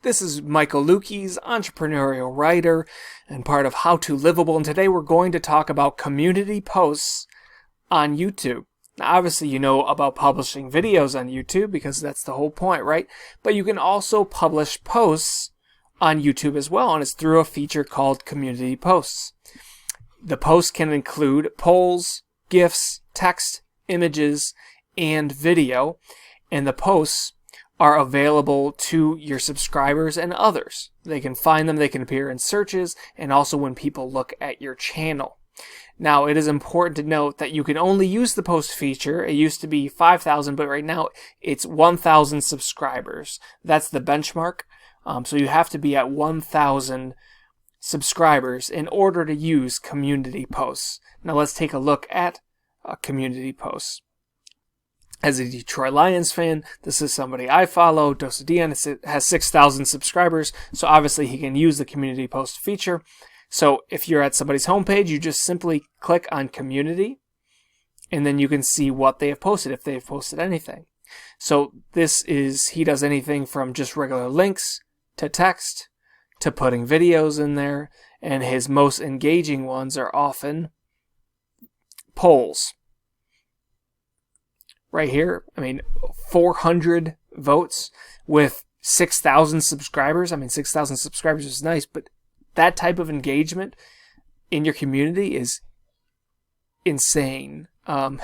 This is Michael Luchies, entrepreneurial writer and part of How to Livable, and today we're going to talk about community posts on YouTube. Now, obviously, you know about publishing videos on YouTube because that's the whole point, right? But you can also publish posts on YouTube as well, and it's through a feature called community posts. The posts can include polls, GIFs, text, images, and video, and the posts are available to your subscribers and others. They can find them, they can appear in searches, and also when people look at your channel. Now, it is important to note that you can only use the post feature. It used to be 5,000, but right now it's 1,000 subscribers. That's the benchmark. So you have to be at 1,000 subscribers in order to use community posts. Now let's take a look at community posts. As a Detroit Lions fan, this is somebody I follow. Dosa Dion has 6,000 subscribers, so obviously he can use the community post feature. So if you're at somebody's homepage, you just simply click on community, and then you can see what they have posted, if they have posted anything. So he does anything from just regular links to text to putting videos in there, and his most engaging ones are often polls. Right here, 400 votes with 6,000 subscribers. 6,000 subscribers is nice, but that type of engagement in your community is insane. A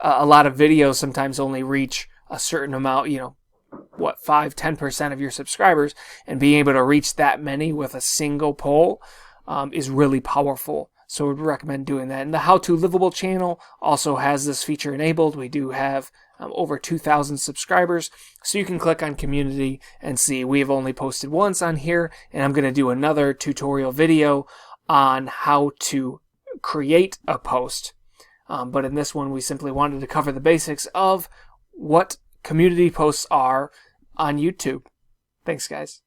lot of videos sometimes only reach a certain amount, 5-10% of your subscribers, and being able to reach that many with a single poll is really powerful. So I would recommend doing that. And the How to Livable channel also has this feature enabled. We do have over 2,000 subscribers. So you can click on community and see we have only posted once on here. And I'm going to do another tutorial video on how to create a post. But in this one, we simply wanted to cover the basics of what community posts are on YouTube. Thanks, guys.